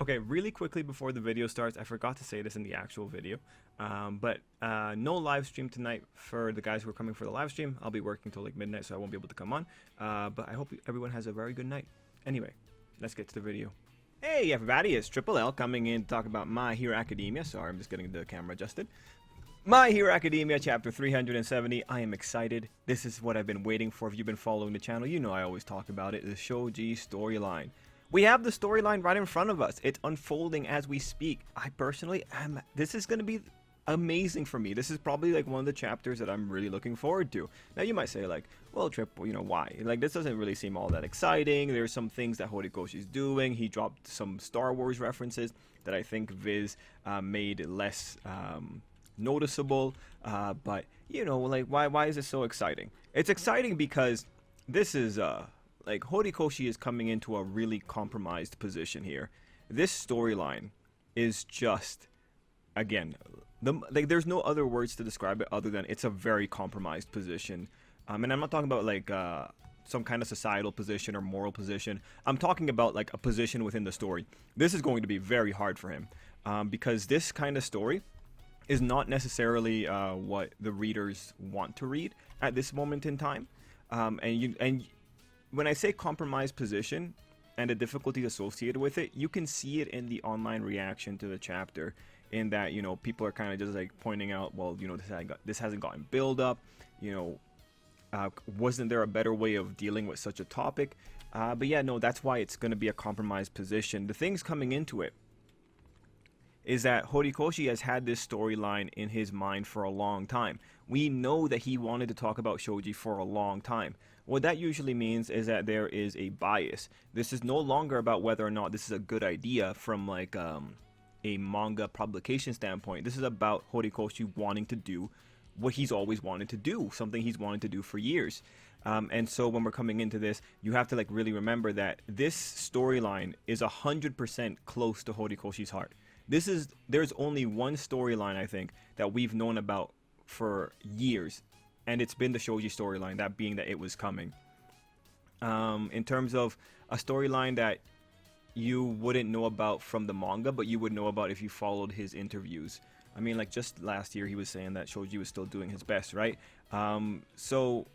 Okay, really quickly before the video starts, I forgot to say this in the actual video, but no live stream tonight for the guys who are coming for the live stream. I'll be working till like midnight, so I won't be able to come on. But I hope everyone has a very good night. Anyway, let's get to the video. Hey everybody, it's Tripl-L coming in to talk about My Hero Academia. Sorry, I'm just getting the camera adjusted. My Hero Academia, chapter 370. I am excited. This is what I've been waiting for. If you've been following the channel, you know I always talk about it. The Shoji storyline. We have the storyline right in front of us. It's unfolding as we speak. I personally am. This is going to be amazing for me. This is probably like one of the chapters that I'm really looking forward to. Now you might say like, well, Triple, you know, why? Like this doesn't really seem all that exciting. There's some things that Horikoshi's doing. He dropped some Star Wars references that I think Viz made less noticeable. But you know, like why is it so exciting? It's exciting because this is like Horikoshi is coming into a really compromised position here. This storyline is just, again, like there's no other words to describe it other than it's a very compromised position. And I'm not talking about like some kind of societal position or moral position. I'm talking about like a position within the story. This is going to be very hard for him because this kind of story is not necessarily what the readers want to read at this moment in time. And when I say compromised position and the difficulties associated with it, you can see it in the online reaction to the chapter in that, you know, people are kind of just like pointing out, well, you know, this hasn't gotten build up, you know, wasn't there a better way of dealing with such a topic? But yeah, no, that's why it's going to be a compromised position. The things coming into it is that Horikoshi has had this storyline in his mind for a long time. We know that he wanted to talk about Shoji for a long time. What that usually means is that there is a bias. This is no longer about whether or not this is a good idea from like a manga publication standpoint. This is about Horikoshi wanting to do what he's always wanted to do, something he's wanted to do for years. And so when we're coming into this, you have to like really remember that this storyline is 100% close to Horikoshi's heart. There's only one storyline I think that we've known about for years, and it's been the Shoji storyline, that being that it was coming. In terms of a storyline that you wouldn't know about from the manga, but you would know about if you followed his interviews. I mean, like just last year he was saying that Shoji was still doing his best, right? So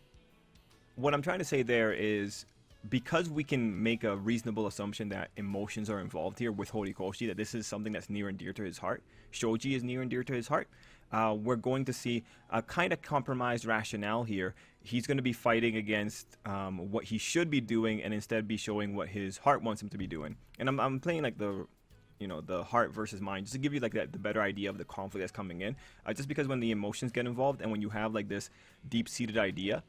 what I'm trying to say there is, because we can make a reasonable assumption that emotions are involved here with Horikoshi, that this is something that's near and dear to his heart, Shoji is near and dear to his heart, we're going to see a kind of compromised rationale here. He's going to be fighting against what he should be doing and instead be showing what his heart wants him to be doing. And I'm playing like the, you know, the heart versus mind, just to give you like the better idea of the conflict that's coming in. Just because when the emotions get involved and when you have like this deep-seated idea,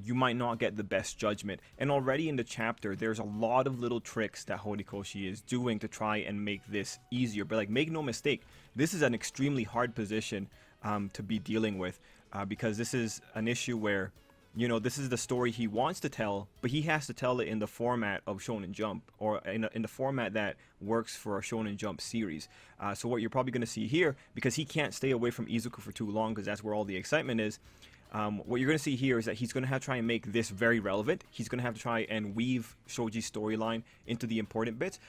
you might not get the best judgment. And already in the chapter, there's a lot of little tricks that Horikoshi is doing to try and make this easier. But like, make no mistake, this is an extremely hard position to be dealing with because this is an issue where, you know, this is the story he wants to tell, but he has to tell it in the format of Shonen Jump, or in the format that works for a Shonen Jump series. So what you're probably going to see here, because he can't stay away from Izuku for too long because that's where all the excitement is, what you're going to see here is that he's going to have to try and make this very relevant. He's going to have to try and weave Shoji's storyline into the important bits.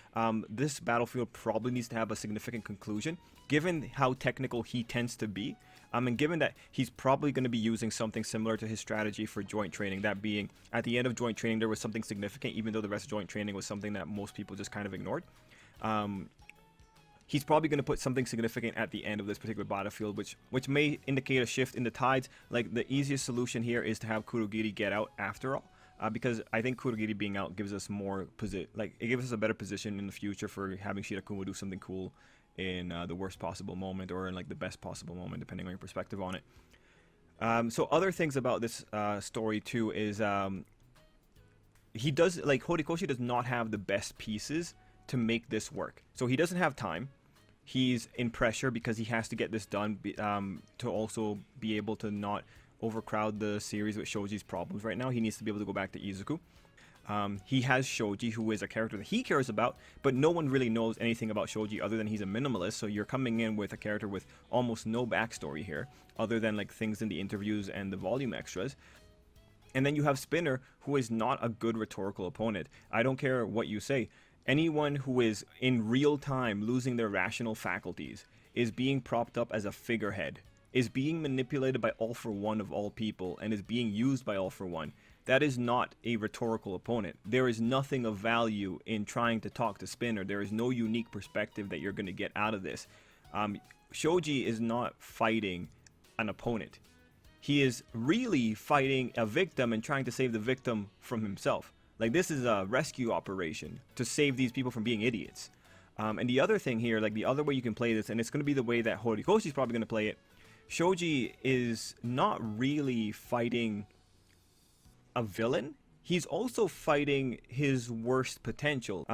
This battlefield probably needs to have a significant conclusion, given how technical he tends to be. And given that he's probably going to be using something similar to his strategy for joint training, that being at the end of joint training there was something significant, even though the rest of joint training was something that most people just kind of ignored. He's probably going to put something significant at the end of this particular battlefield, which may indicate a shift in the tides. Like, the easiest solution here is to have Kurogiri get out after all, because I think Kurogiri being out gives us more it gives us a better position in the future for having Shirakuma do something cool in the worst possible moment, or in like the best possible moment, depending on your perspective on it. So other things about this story too is Horikoshi does not have the best pieces to make this work. So he doesn't have time. He's in pressure because he has to get this done to also be able to not overcrowd the series with Shoji's problems right now. He needs to be able to go back to Izuku. He has Shoji, who is a character that he cares about, but no one really knows anything about Shoji other than he's a minimalist. So you're coming in with a character with almost no backstory here, other than like things in the interviews and the volume extras. And then you have Spinner, who is not a good rhetorical opponent. I don't care what you say. Anyone who is in real time losing their rational faculties is being propped up as a figurehead, is being manipulated by All For One of all people, and is being used by All For One. That is not a rhetorical opponent. There is nothing of value in trying to talk to Spinner. There is no unique perspective that you're going to get out of this. Shoji is not fighting an opponent. He is really fighting a victim and trying to save the victim from himself. Like, this is a rescue operation to save these people from being idiots. And the other thing here, like the other way you can play this, and it's going to be the way that Horikoshi's probably going to play it, Shoji is not really fighting a villain. He's also fighting his worst potential.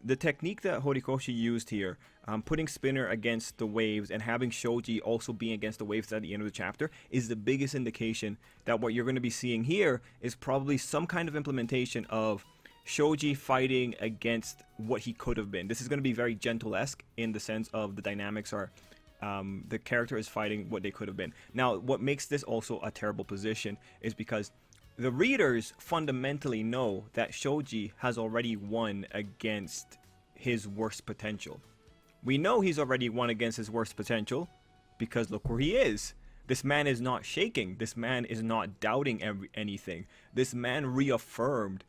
The technique that Horikoshi used here, putting Spinner against the waves and having Shoji also being against the waves at the end of the chapter, is the biggest indication that what you're going to be seeing here is probably some kind of implementation of Shoji fighting against what he could have been. This is going to be very Gentle-esque in the sense of the dynamics are the character is fighting what they could have been. Now, what makes this also a terrible position is because the readers fundamentally know that Shoji has already won against his worst potential. We know he's already won against his worst potential because look where he is. This man is not shaking. This man is not doubting anything. This man reaffirmed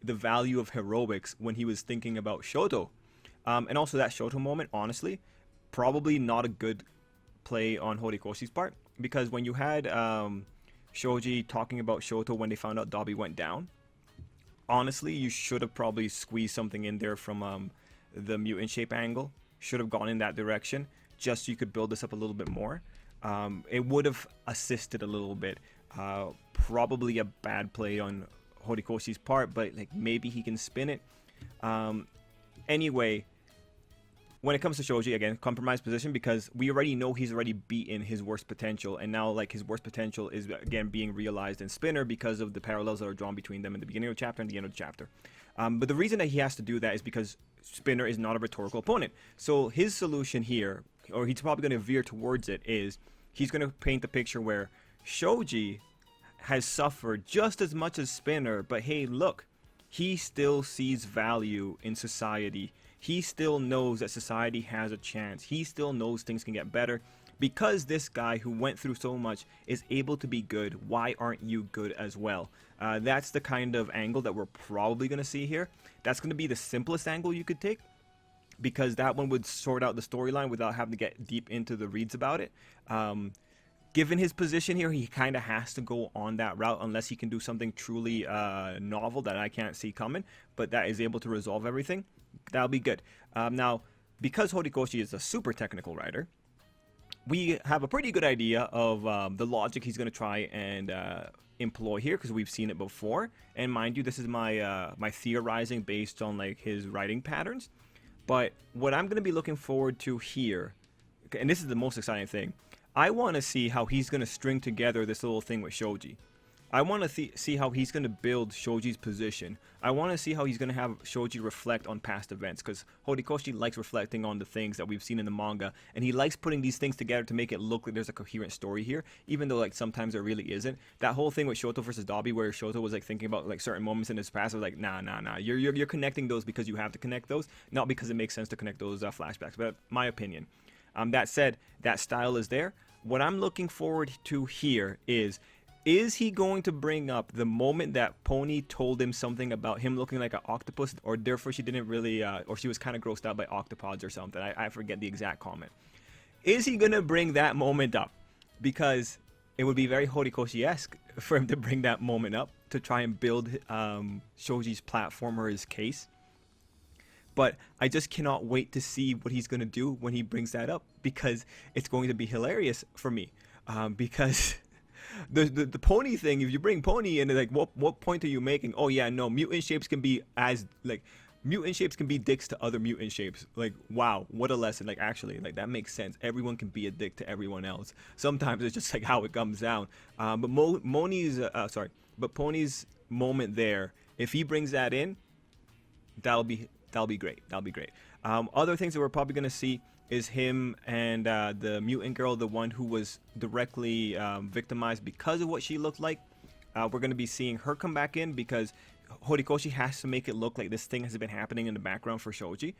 the value of heroics when he was thinking about Shoto. And also that Shoto moment, honestly, probably not a good play on Horikoshi's part, because when you had Shoji talking about Shoto when they found out Dabi went down, honestly, you should have probably squeezed something in there from the mutant shape angle. Should have gone in that direction just so you could build this up a little bit more. It would have assisted a little bit. Probably a bad play on Horikoshi's part, but like maybe he can spin it. Anyway, when it comes to Shoji, again, compromised position, because we already know he's already beaten his worst potential, and now like his worst potential is again being realized in Spinner because of the parallels that are drawn between them in the beginning of the chapter and the end of the chapter. But the reason that he has to do that is because Spinner is not a rhetorical opponent. So his solution here, or he's probably going to veer towards it, is he's going to paint the picture where Shoji has suffered just as much as Spinner, but hey, look, he still sees value in society. He still knows that society has a chance. He still knows things can get better. Because this guy who went through so much is able to be good, why aren't you good as well? That's the kind of angle that we're probably going to see here. That's going to be the simplest angle you could take, because that one would sort out the storyline without having to get deep into the reads about it. Given his position here, he kind of has to go on that route unless he can do something truly novel that I can't see coming, but that is able to resolve everything. That'll be good. Now, because Horikoshi is a super technical writer, we have a pretty good idea of the logic he's going to try and employ here, because we've seen it before. And mind you, this is my my theorizing based on like his writing patterns. But what I'm going to be looking forward to here, and this is the most exciting thing, I want to see how he's going to string together this little thing with Shoji. I want to see how he's going to build Shoji's position. I want to see how he's going to have Shoji reflect on past events, because Horikoshi likes reflecting on the things that we've seen in the manga, and he likes putting these things together to make it look like there's a coherent story here, even though like sometimes there really isn't. That whole thing with Shoto versus Dabi, where Shoto was like thinking about like certain moments in his past, I was like, nah. You're connecting those because you have to connect those, not because it makes sense to connect those flashbacks. But my opinion. That said, that style is there. What I'm looking forward to here is he going to bring up the moment that Pony told him something about him looking like an octopus, or therefore she didn't really, or she was kind of grossed out by octopods or something? I forget the exact comment. Is he going to bring that moment up? Because it would be very Horikoshi-esque for him to bring that moment up to try and build Shoji's platform or his case. But I just cannot wait to see what he's going to do when he brings that up, because it's going to be hilarious for me. Because the Pony thing, if you bring Pony in, like what point are you making? Oh yeah, no, mutant shapes can be mutant shapes can be dicks to other mutant shapes. Like, wow, what a lesson. Like, actually, like that makes sense. Everyone can be a dick to everyone else. Sometimes it's just like how it comes down. But Pony's moment there, if he brings that in, that'll be great. That'll be great. Other things that we're probably going to see is him and the mutant girl, the one who was directly victimized because of what she looked like. We're going to be seeing her come back in, because Horikoshi has to make it look like this thing has been happening in the background for Shoji.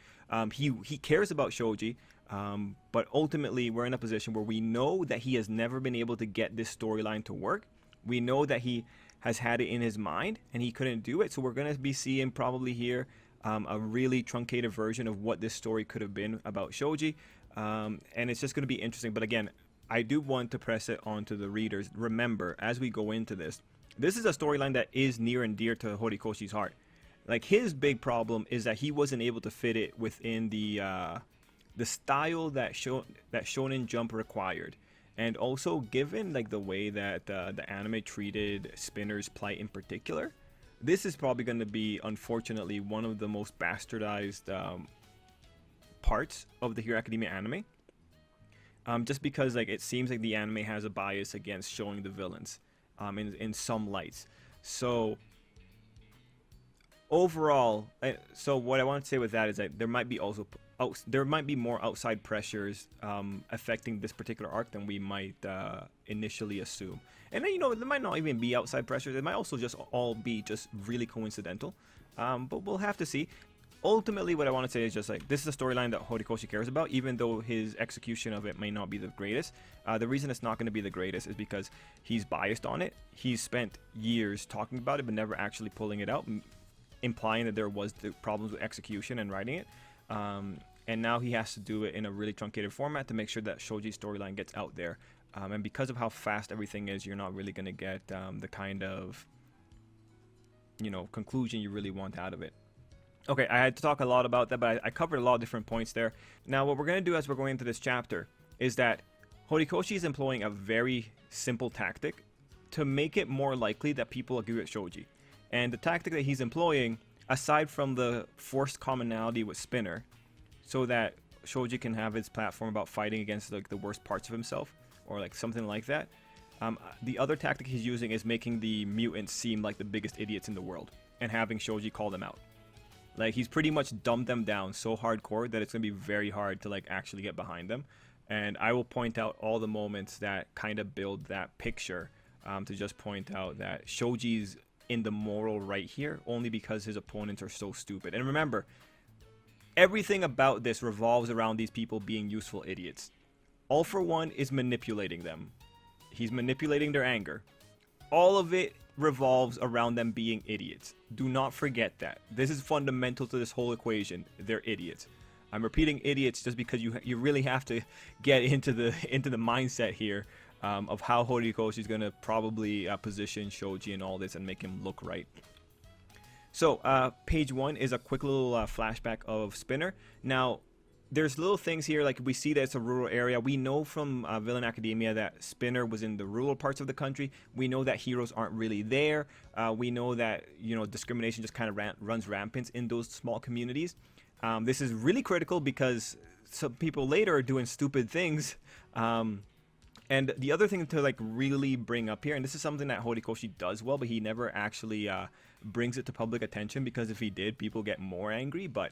He cares about Shoji, but ultimately we're in a position where we know that he has never been able to get this storyline to work. We know that he has had it in his mind and he couldn't do it. So we're going to be seeing probably here a really truncated version of what this story could have been about Shoji. And it's just going to be interesting. But again, I do want to press it on to the readers. Remember, as we go into this, this is a storyline that is near and dear to Horikoshi's heart. Like, his big problem is that he wasn't able to fit it within the style that Shonen Jump required. And also, given like the way that the anime treated Spinner's plight in particular, this is probably going to be, unfortunately, one of the most bastardized parts of the Hero Academia anime. Just because like it seems like the anime has a bias against showing the villains in some lights. So overall, so what I want to say with that is that there might be more outside pressures affecting this particular arc than we might initially assume. And then, there might not even be outside pressures. It might also just all be just really coincidental. But we'll have to see. Ultimately, what I want to say is just like, this is a storyline that Horikoshi cares about, even though his execution of it may not be the greatest. The reason it's not going to be the greatest is because he's biased on it. He's spent years talking about it, but never actually pulling it out, implying that there was the problems with execution and writing it. And now he has to do it in a really truncated format to make sure that Shoji's storyline gets out there. And because of how fast everything is, you're not really going to get the kind of, conclusion you really want out of it. Okay, I had to talk a lot about that, but I covered a lot of different points there. Now, what we're going to do as we're going into this chapter is that Horikoshi is employing a very simple tactic to make it more likely that people agree with Shoji. And the tactic that he's employing, aside from the forced commonality with Spinner, so that Shoji can have his platform about fighting against like the worst parts of himself, or like something like that. The other tactic he's using is making the mutants seem like the biggest idiots in the world, and having Shoji call them out. Like, he's pretty much dumbed them down so hardcore that it's going to be very hard to like actually get behind them. And I will point out all the moments that kind of build that picture, to just point out that Shoji's in the moral right here only because his opponents are so stupid. And remember, everything about this revolves around these people being useful idiots. All for One is manipulating them. He's manipulating their anger. All of it revolves around them being idiots. Do not forget that. This is fundamental to this whole equation. They're idiots. I'm repeating idiots just because you really have to get into the mindset here of how Horikoshi is going to probably position Shoji and all this and make him look right. So page 1 is a quick little flashback of Spinner. Now, there's little things here, like we see that it's a rural area. We know from Villain Academia that Spinner was in the rural parts of the country. We know that heroes aren't really there. We know that, discrimination just kind of runs rampant in those small communities. This is really critical because some people later are doing stupid things. And the other thing to like really bring up here, and this is something that Horikoshi does well, but he never actually brings it to public attention, because if he did, people get more angry. But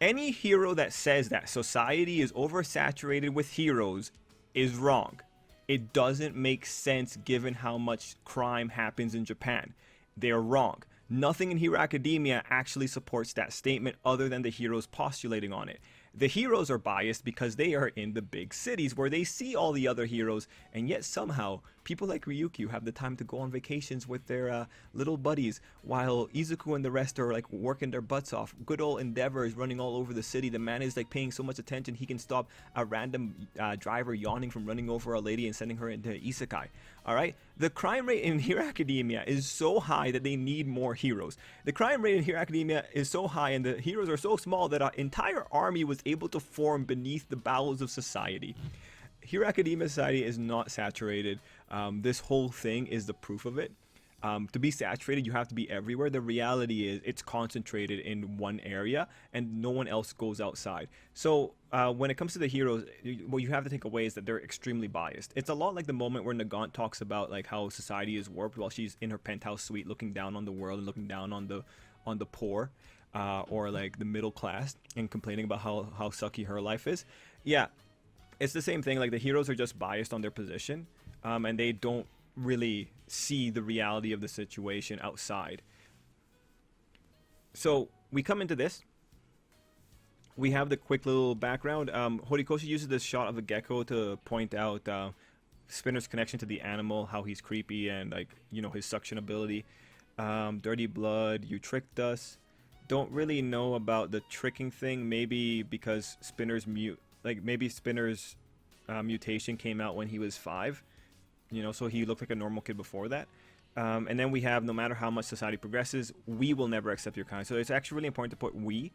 any hero that says that society is oversaturated with heroes is wrong. It doesn't make sense given how much crime happens in Japan. They're wrong. Nothing in Hero Academia actually supports that statement other than the heroes postulating on it. The heroes are biased because they are in the big cities where they see all the other heroes, and yet somehow people like Ryukyu have the time to go on vacations with their little buddies, while Izuku and the rest are like working their butts off. Good old Endeavor is running all over the city. The man is like paying so much attention he can stop a random driver yawning from running over a lady and sending her into isekai. Alright? The crime rate in Hero Academia is so high that they need more heroes. The crime rate in Hero Academia is so high and the heroes are so small that an entire army was able to form beneath the bowels of society. Hero Academia society is not saturated. This whole thing is the proof of it. To be saturated, you have to be everywhere. The reality is it's concentrated in one area and no one else goes outside. So when it comes to the heroes, what you have to take away is that they're extremely biased. It's a lot like the moment where Nagant talks about like how society is warped while she's in her penthouse suite looking down on the world and looking down on the poor or like the middle class and complaining about how sucky her life is. Yeah, it's the same thing. Like, the heroes are just biased on their position and they don't really see the reality of the situation outside. So we come into this. We have the quick little background. Horikoshi uses this shot of a gecko to point out Spinner's connection to the animal, how he's creepy, and like, you know, his suction ability. Dirty blood, you tricked us. Don't really know about the tricking thing. Maybe because Spinner's mutation came out when he was 5. You know, so he looked like a normal kid before that. And then we have, no matter how much society progresses, we will never accept your kind. So it's actually really important to put we,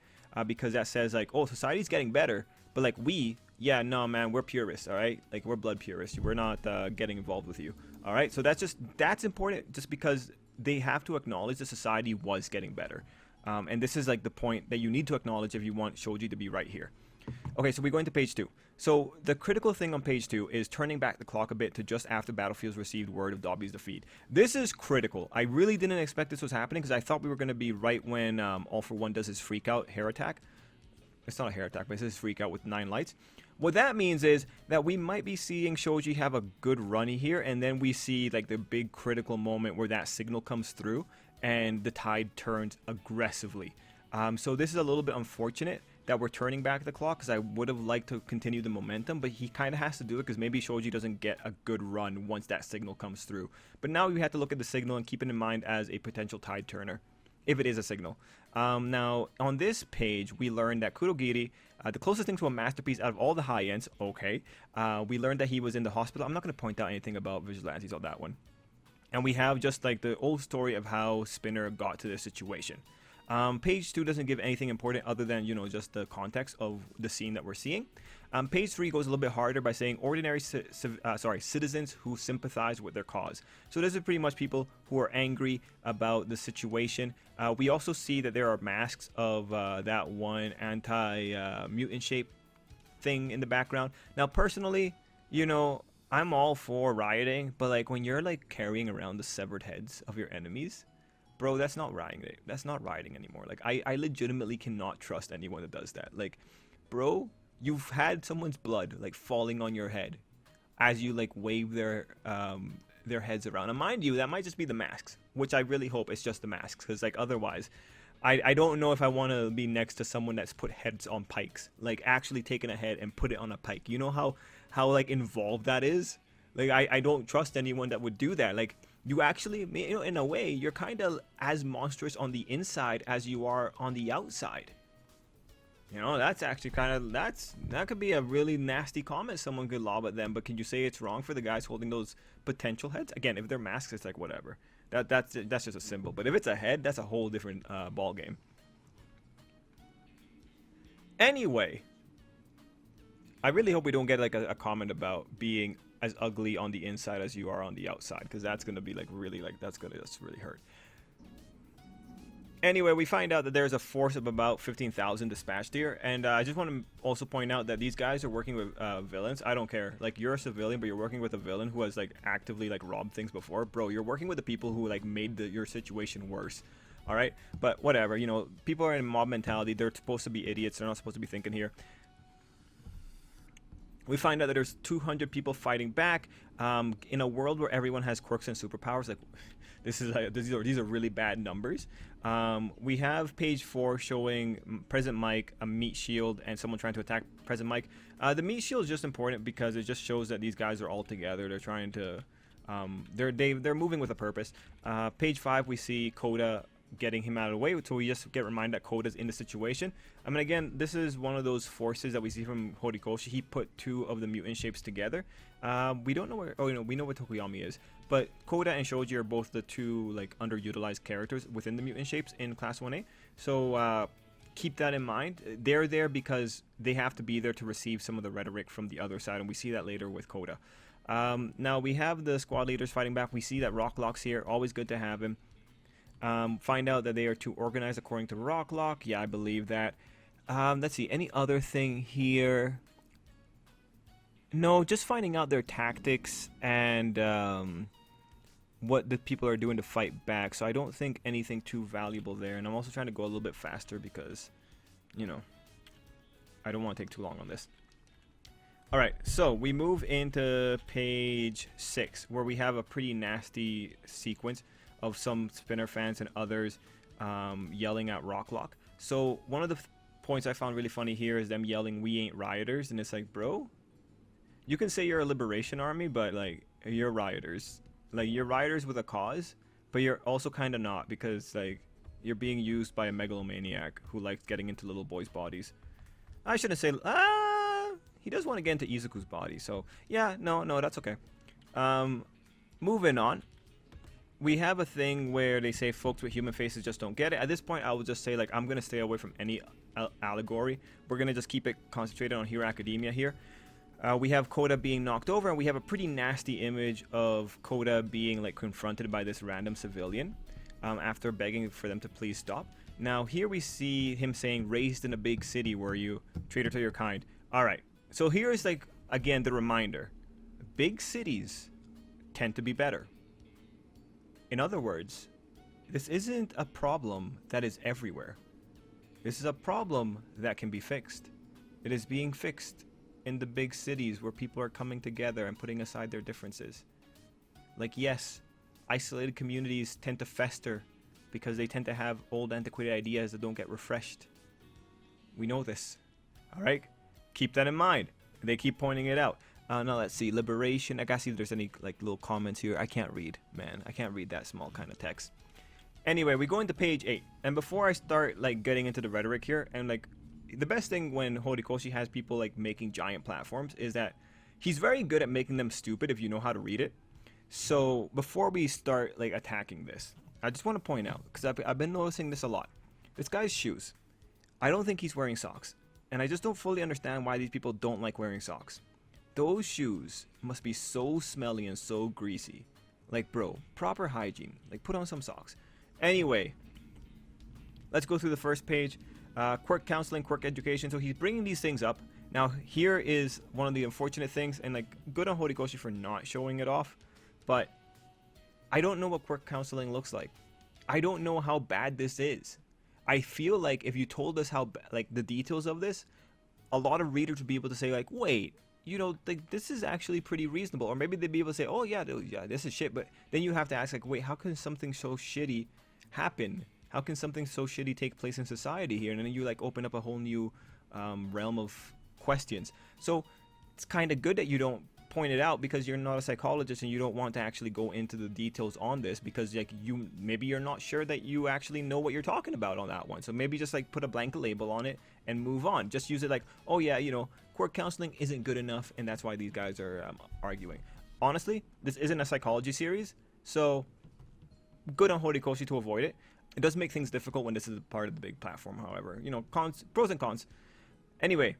because that says like, oh, society's getting better, but like we, yeah, no, man, we're purists, all right? Like, we're blood purists. We're not getting involved with you, all right? So that's important, just because they have to acknowledge that society was getting better. And this is like the point that you need to acknowledge if you want Shoji to be right here. Okay, so we go into page 2. So the critical thing on page 2 is turning back the clock a bit to just after Battlefield's received word of Dobby's defeat. This is critical. I really didn't expect this was happening, because I thought we were going to be right when All For One does his freak out hair attack. It's not a hair attack, but it's his freak out with 9 lights. What that means is that we might be seeing Shoji have a good run here, and then we see like the big critical moment where that signal comes through and the tide turns aggressively. So this is a little bit unfortunate that we're turning back the clock, because I would have liked to continue the momentum, but he kind of has to do it because maybe Shoji doesn't get a good run once that signal comes through. But now we have to look at the signal and keep it in mind as a potential tide turner, if it is a signal. Now, on this page, we learned that Kurogiri, the closest thing to a masterpiece out of all the high ends, okay, we learned that he was in the hospital. I'm not going to point out anything about vigilantes on that one. And we have just like the old story of how Spinner got to this situation. Page 2 doesn't give anything important other than, you know, just the context of the scene that we're seeing. Page 3 goes a little bit harder by saying ordinary citizens who sympathize with their cause. So this is pretty much people who are angry about the situation. We also see that there are masks of that one anti-mutant shape thing in the background. Now, personally, you know, I'm all for rioting, but like when you're like carrying around the severed heads of your enemies, bro, that's not rioting. That's not rioting anymore. Like, I legitimately cannot trust anyone that does that. Like, bro, you've had someone's blood like falling on your head as you like wave their heads around. And mind you, that might just be the masks, which I really hope it's just the masks, because like otherwise, I don't know if I want to be next to someone that's put heads on pikes, like actually taken a head and put it on a pike. You know how like involved that is. Like, I don't trust anyone that would do that. Like, you actually, you know, in a way, you're kind of as monstrous on the inside as you are on the outside. You know, that's actually kind of, that could be a really nasty comment someone could lob at them. But can you say it's wrong for the guys holding those potential heads? Again, if they're masks, it's like whatever. That's just a symbol. But if it's a head, that's a whole different ball game. Anyway, I really hope we don't get like a comment about being as ugly on the inside as you are on the outside, because that's gonna be like really like that's really hurt. Anyway, we find out that there's a force of about 15,000 dispatched here, and I just want to also point out that these guys are working with villains. I don't care, like, you're a civilian, but you're working with a villain who has like actively like robbed things before. Bro, you're working with the people who like made your situation worse. All right, but whatever, you know, people are in mob mentality. They're supposed to be idiots. They're not supposed to be thinking here. We find out that there's 200 people fighting back in a world where everyone has quirks and superpowers. Like, these are really bad numbers. We have page 4 showing President Mike, a meat shield, and someone trying to attack President Mike. The meat shield is just important because it just shows that these guys are all together. They're trying to, they're moving with a purpose. Page 5, we see Coda getting him out of the way, so we just get reminded that Coda's in the situation. I mean, again, this is one of those forces that we see from Horikoshi. He put 2 of the mutant shapes together. We don't know where, we know what Tokoyami is, but Coda and Shoji are both the 2 like underutilized characters within the mutant shapes in Class 1A. So keep that in mind. They're there because they have to be there to receive some of the rhetoric from the other side, and we see that later with Coda. Now we have the squad leaders fighting back. We see that Rocklock's here, always good to have him. Find out that they are too organized according to Rocklock. Yeah, I believe that. Let's see, any other thing here? No, just finding out their tactics and what the people are doing to fight back. So I don't think anything too valuable there. And I'm also trying to go a little bit faster because, you know, I don't want to take too long on this. All right, so we move into page 6, where we have a pretty nasty sequence of some Spinner fans and others yelling at Rocklock. So one of the points I found really funny here is them yelling, "We ain't rioters," and it's like, bro, you can say you're a liberation army, but like you're rioters. Like you're rioters with a cause, but you're also kind of not, because like you're being used by a megalomaniac who likes getting into little boys' bodies. I shouldn't say. He does want to get into Izuku's body, so yeah, no, that's okay. Moving on. We have a thing where they say folks with human faces just don't get it. At this point, I will just say, like, I'm going to stay away from any allegory. We're going to just keep it concentrated on Hero Academia here. We have Coda being knocked over, and we have a pretty nasty image of Coda being, like, confronted by this random civilian after begging for them to please stop. Now, here we see him saying, "Raised in a big city were you, traitor to your kind." All right, so here is, like, again, the reminder. Big cities tend to be better. In other words, this isn't a problem that is everywhere. This is a problem that can be fixed. It is being fixed in the big cities where people are coming together and putting aside their differences. Like, yes, isolated communities tend to fester because they tend to have old antiquated ideas that don't get refreshed. We know this. All right? Keep that in mind. They keep pointing it out. Now let's see, liberation. I gotta see if there's any like little comments here. I can't read, man. I can't read that small kind of text. Anyway, we go into page 8, and before I start like getting into the rhetoric here, and like the best thing when Horikoshi has people like making giant platforms is that he's very good at making them stupid if you know how to read it. So before we start like attacking this, I just want to point out, because I've been noticing this a lot. This guy's shoes. I don't think he's wearing socks, and I just don't fully understand why these people don't like wearing socks. Those shoes must be so smelly and so greasy. Like, bro, proper hygiene. Like, put on some socks. Anyway, let's go through the first page. Quirk counseling, quirk education. So he's bringing these things up. Now, here is one of the unfortunate things, and like, good on Horikoshi for not showing it off. But I don't know what quirk counseling looks like. I don't know how bad this is. I feel like if you told us how, like, the details of this, a lot of readers would be able to say, like, wait, you know, like, this is actually pretty reasonable. Or maybe they'd be able to say, oh yeah, this is shit. But then you have to ask, like, wait, how can something so shitty happen? How can something so shitty take place in society here? And then you like open up a whole new realm of questions. So it's kind of good that you don't point it out, because you're not a psychologist and you don't want to actually go into the details on this, because like maybe you're not sure that you actually know what you're talking about on that one. So maybe just like put a blanket label on it and move on. Just use it like, oh yeah, you know, quirk counseling isn't good enough, and that's why these guys are arguing. Honestly, this isn't a psychology series, so good on Horikoshi to avoid it. It does make things difficult when this is part of the big platform, however. You know, pros and cons. Anyway,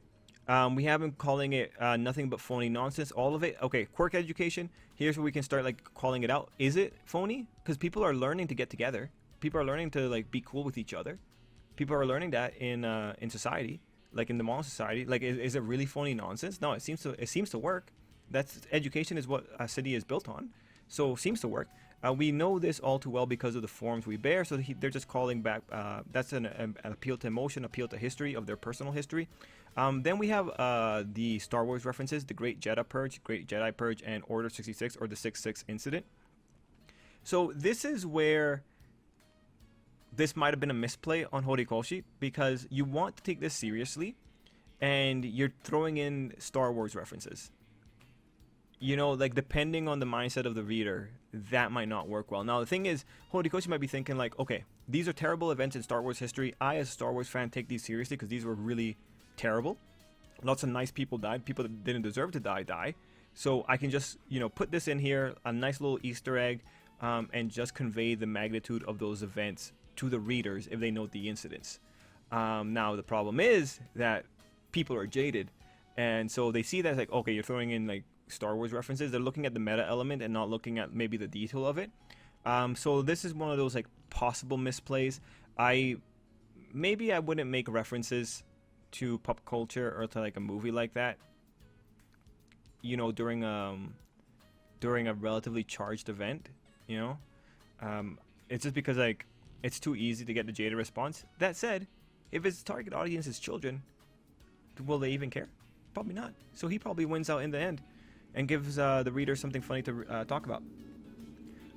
we have him calling it nothing but phony nonsense, all of it. Okay, quirk education. Here's where we can start like calling it out. Is it phony? Because people are learning to get together. People are learning to like be cool with each other. People are learning that in society, like in the modern society. Like, is it really phony nonsense? No, it seems to work. That's education is what a city is built on, so it seems to work. We know this all too well because of the forms we bear. So they're just calling back. That's an appeal to emotion, appeal to history of their personal history. Then we have the Star Wars references, the Great Jedi Purge, and Order 66, or the 6-6 incident. So this is where this might have been a misplay on Horikoshi, because you want to take this seriously, and you're throwing in Star Wars references. You know, like, depending on the mindset of the reader, that might not work well. Now, the thing is, Horikoshi might be thinking, like, okay, these are terrible events in Star Wars history. I, as a Star Wars fan, take these seriously because these were really terrible. Lots of nice people died. People that didn't deserve to die. So I can just, you know, put this in here, a nice little Easter egg, and just convey the magnitude of those events to the readers if they note the incidents. Now, the problem is that people are jaded. And so they see that as like, okay, you're throwing in, like, Star Wars references. They're looking at the meta element and not looking at maybe the detail of it. So this is one of those like possible misplays. Maybe I wouldn't make references to pop culture or to like a movie like that, you know, during a relatively charged event, you know. It's just because like it's too easy to get the jaded response. That said, if its target audience is children, will they even care? Probably not. So he probably wins out in the end and gives the reader something funny to talk about.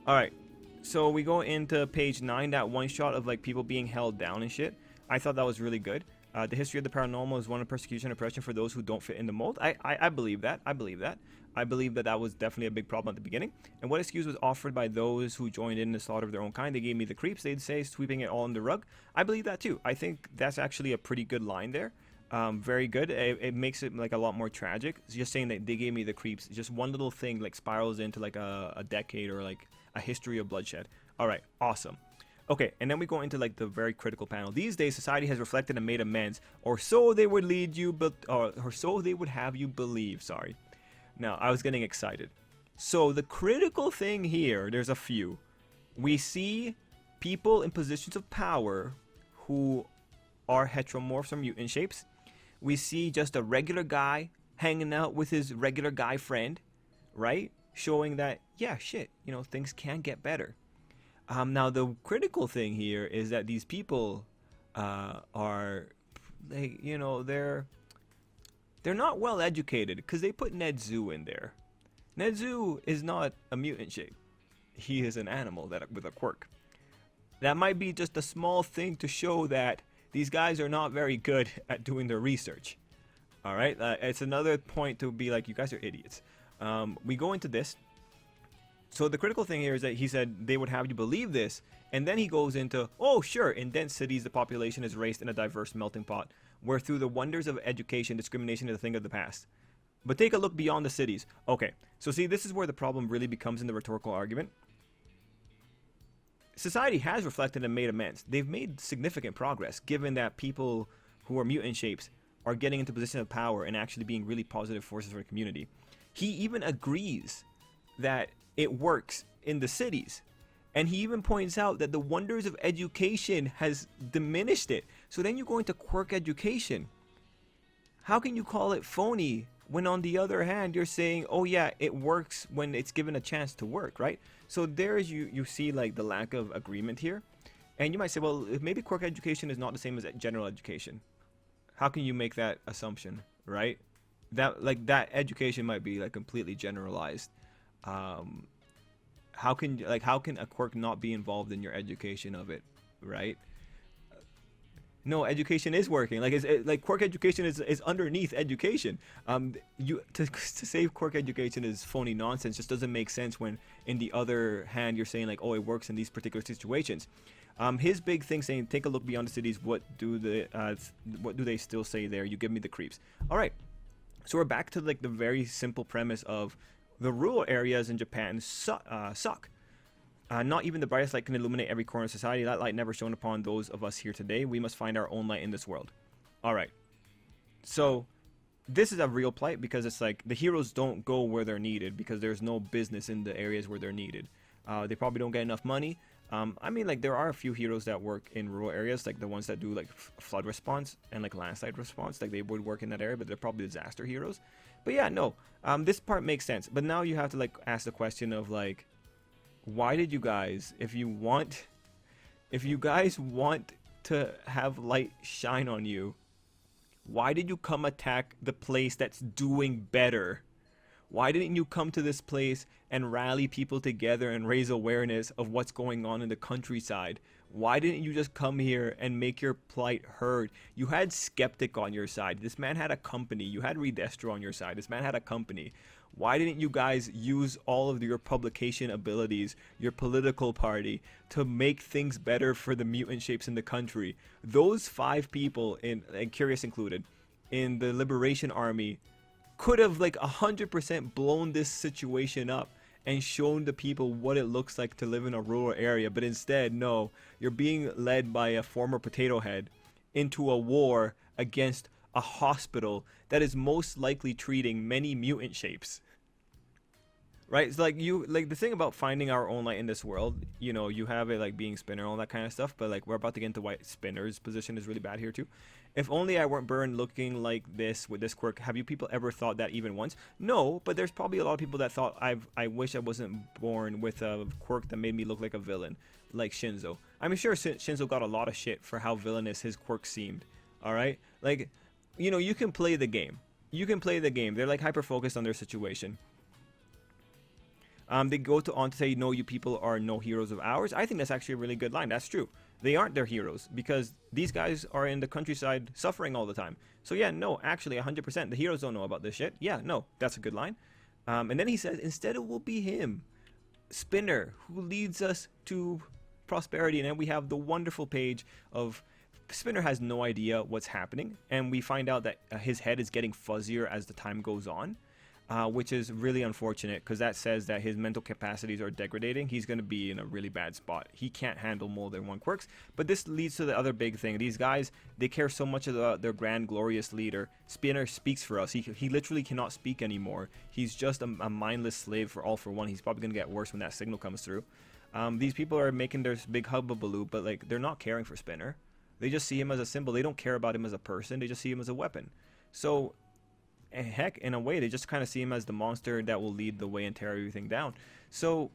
All right. So we go into page 9, that one shot of like people being held down and shit. I thought that was really good. The history of the paranormal is one of persecution and oppression for those who don't fit in the mold. I believe that. I believe that that was definitely a big problem at the beginning. And what excuse was offered by those who joined in the slaughter of their own kind? They gave me the creeps, they'd say, sweeping it all under the rug. I believe that too. I think that's actually a pretty good line there. Very good. It makes it like a lot more tragic. It's just saying that they gave me the creeps. Just one little thing like spirals into like a decade or like a history of bloodshed. All right, awesome. Okay, and then we go into like the very critical panel. These days, society has reflected and made amends, or so they would lead you, or so they would have you believe. Sorry. Now, I was getting excited. So the critical thing here, there's a few. We see people in positions of power who are heteromorphs or mutant shapes. We see just a regular guy hanging out with his regular guy friend, right? Showing that, yeah, shit, you know, things can get better. Now the critical thing here is that these people are, they, you know, they're not well educated because they put Nedzu in there. Nedzu is not a mutant shape. He is an animal with a quirk. That might be just a small thing to show that these guys are not very good at doing their research. All right, it's another point to be like, you guys are idiots. We go into this. So the critical thing here is that he said they would have you believe this, and then he goes into, oh sure, in dense cities the population is raised in a diverse melting pot, where through the wonders of education, discrimination is a thing of the past. But take a look beyond the cities. Okay, so see, this is where the problem really becomes in the rhetorical argument. Society has reflected and made amends. They've made significant progress, given that people who are mutant shapes are getting into positions of power and actually being really positive forces for the community. He even agrees that it works in the cities. And he even points out that the wonders of education has diminished it. So then you go into quirk education. How can you call it phony when on the other hand you're saying, oh yeah, it works when it's given a chance to work, right? So there's you see like the lack of agreement here. And you might say, well, maybe quirk education is not the same as general education. How can you make that assumption, right? That education might be like completely generalized. How can a quirk not be involved in your education of it, right? No, education is working. Like quirk education is underneath education. To say quirk education is phony nonsense just doesn't make sense when in the other hand you're saying like, oh, it works in these particular situations. His big thing saying, take a look beyond the cities. What do they still say there? You give me the creeps. All right. So we're back to like the very simple premise of the rural areas in Japan suck. Not even the brightest light can illuminate every corner of society. That light never shone upon those of us here today. We must find our own light in this world. All right. So this is a real plight because it's like the heroes don't go where they're needed because there's no business in the areas where they're needed. They probably don't get enough money. I mean, like there are a few heroes that work in rural areas, like the ones that do like flood response and like landslide response. Like they would work in that area, but they're probably disaster heroes. But yeah, no, this part makes sense. But now you have to like ask the question of like, why did you guys, if you guys want to have light shine on you, why did you come attack the place that's doing better? Why didn't you come to this place and rally people together and raise awareness of what's going on in the countryside? Why didn't you just come here and make your plight heard? You had Skeptic on your side. This man had a company. You had Redestro on your side. This man had a company. Why didn't you guys use all of your publication abilities, your political party, to make things better for the mutant shapes in the country? Those 5 people, and Curious included, in the Liberation Army could have like 100% blown this situation up and shown the people what it looks like to live in a rural area. But instead, no, you're being led by a former potato head into a war against a hospital that is most likely treating many mutant shapes. Right? It's like the thing about finding our own light in this world, you know, you have it like being Spinner and all that kind of stuff, but like we're about to get into why Spinner's position is really bad here too. If only I weren't burned looking like this with this quirk. Have you people ever thought that even once? No, but there's probably a lot of people that thought I wish I wasn't born with a quirk that made me look like a villain, like Shinzo. I'm sure Shinzo got a lot of shit for how villainous his quirk seemed. All right? Like, you know, you can play the game. you can play the game. They're like hyper focused on their situation. They go on to say, no, you people are no heroes of ours. I think that's actually a really good line. That's true. They aren't their heroes because these guys are in the countryside suffering all the time. So yeah, no, actually 100%. The heroes don't know about this shit. Yeah, no, that's a good line. And then he says, instead it will be him, Spinner, who leads us to prosperity. And then we have the wonderful page of Spinner has no idea what's happening. And we find out that his head is getting fuzzier as the time goes on. Which is really unfortunate because that says that his mental capacities are degrading. He's going to be in a really bad spot. He can't handle more than one quirks. But this leads to the other big thing. These guys, they care so much of their grand, glorious leader. Spinner speaks for us. He literally cannot speak anymore. He's just a mindless slave for all for one. He's probably going to get worse when that signal comes through. These people are making their big hubbubaloo, but like they're not caring for Spinner. They just see him as a symbol. They don't care about him as a person. They just see him as a weapon. So heck, in a way, they just kind of see him as the monster that will lead the way and tear everything down. So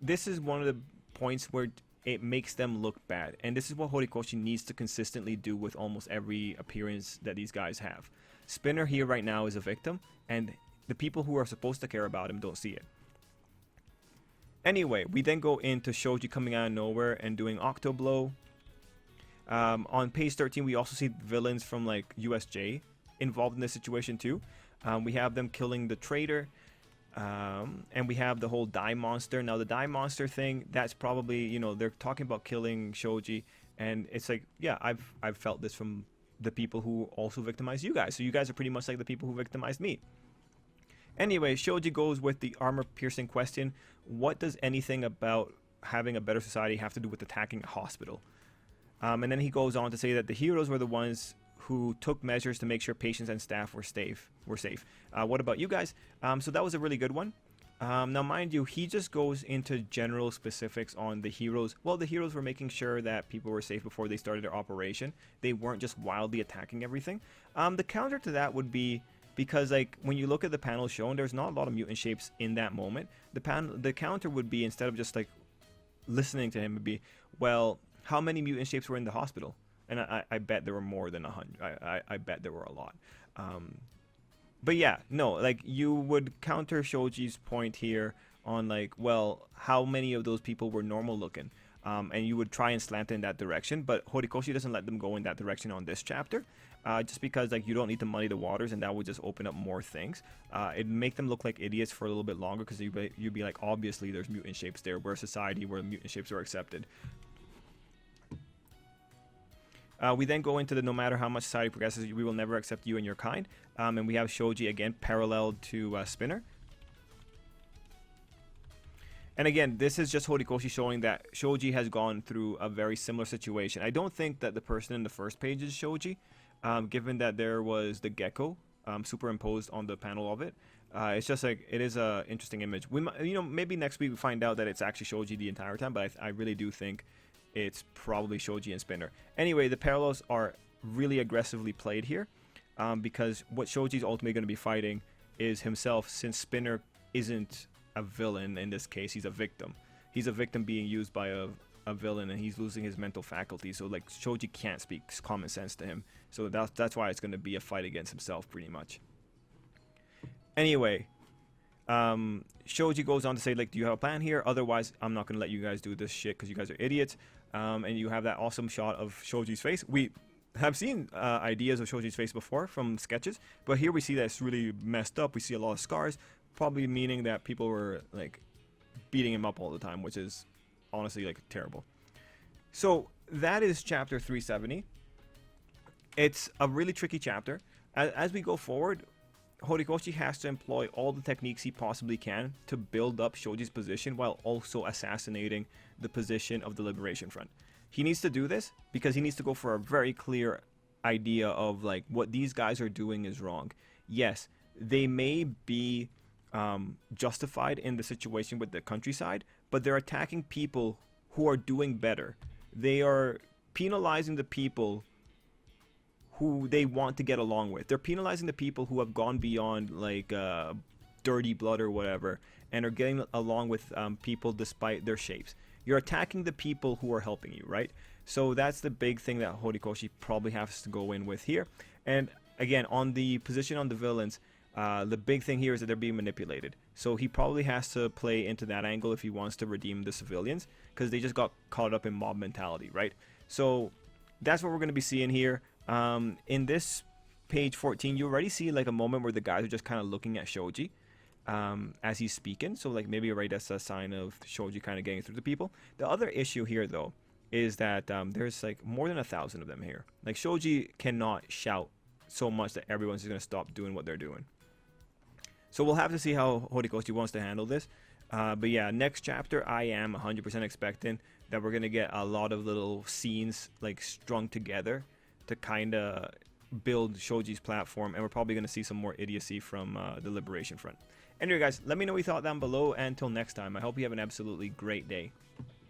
this is one of the points where it makes them look bad. And this is what Horikoshi needs to consistently do with almost every appearance that these guys have. Spinner here right now is a victim, and the people who are supposed to care about him don't see it. Anyway, we then go into Shoji coming out of nowhere and doing Octoblow. On page 13, we also see villains from like USJ involved in this situation too. We have them killing the traitor, and we have the whole die monster. Now the die monster thing, that's probably, you know, they're talking about killing Shoji, and it's like, yeah, I've felt this from the people who also victimized you guys. So you guys are pretty much like the people who victimized me. Anyway, Shoji goes with the armor-piercing question: what does anything about having a better society have to do with attacking a hospital? And then he goes on to say that the heroes were the ones who took measures to make sure patients and staff were safe. What about you guys? So that was a really good one. Now, mind you, he just goes into general specifics on the heroes. Well, the heroes were making sure that people were safe before they started their operation. They weren't just wildly attacking everything. The counter to that would be, because like when you look at the panel shown, there's not a lot of mutant shapes in that moment. The counter would be, instead of just like listening to him, would be, well, how many mutant shapes were in the hospital? And I bet there were more than 100. I bet there were a lot. But yeah, no, like you would counter Shoji's point here on like, well, how many of those people were normal looking? And you would try and slant in that direction. But Horikoshi doesn't let them go in that direction on this chapter. Just because like you don't need to muddy the waters, and that would just open up more things. It'd make them look like idiots for a little bit longer, because you'd be like, obviously there's mutant shapes there. We're a society where mutant shapes are accepted. We then go into the no matter how much society progresses, we will never accept you and your kind. And we have Shoji again paralleled to Spinner. And again, this is just Horikoshi showing that Shoji has gone through a very similar situation. I don't think that the person in the first page is Shoji, given that there was the gecko superimposed on the panel of it. It's just like, it is a interesting image. We might, you know, maybe next week we find out that it's actually Shoji the entire time, but I really do think it's probably Shoji and Spinner. Anyway, the parallels are really aggressively played here, because what Shoji's ultimately going to be fighting is himself, since Spinner isn't a villain in this case. He's a victim. He's a victim being used by a villain, and he's losing his mental faculties. So like Shoji can't speak common sense to him. So that's why it's going to be a fight against himself pretty much. Anyway, Shoji goes on to say, like, do you have a plan here? Otherwise, I'm not going to let you guys do this shit because you guys are idiots. And you have that awesome shot of Shoji's face. We have seen ideas of Shoji's face before from sketches, but here we see that it's really messed up. We see a lot of scars, probably meaning that people were like beating him up all the time, which is honestly like terrible. So that is chapter 370. It's a really tricky chapter. As we go forward, Horikoshi has to employ all the techniques he possibly can to build up Shoji's position while also assassinating the position of the Liberation Front. He needs to do this because he needs to go for a very clear idea of like, what these guys are doing is wrong. Yes, they may be justified in the situation with the countryside, but they're attacking people who are doing better. They are penalizing the people who they want to get along with. They're penalizing the people who have gone beyond like dirty blood or whatever, and are getting along with people despite their shapes. You're attacking the people who are helping you, right? So that's the big thing that Horikoshi probably has to go in with here. And again, on the position on the villains, the big thing here is that they're being manipulated. So he probably has to play into that angle if he wants to redeem the civilians, because they just got caught up in mob mentality, right? So that's what we're going to be seeing here. In this page 14, you already see like a moment where the guys are just kind of looking at Shoji as he's speaking. So like maybe already that's a sign of Shoji kind of getting through to people. The other issue here though is that there's like more than 1,000 of them here. Like Shoji cannot shout so much that everyone's just going to stop doing what they're doing. So we'll have to see how Horikoshi wants to handle this. But yeah, next chapter, I am 100% expecting that we're going to get a lot of little scenes like strung together to kind of build Shoji's platform. And we're probably going to see some more idiocy from the Liberation Front. Anyway, guys, let me know what you thought down below. And until next time, I hope you have an absolutely great day.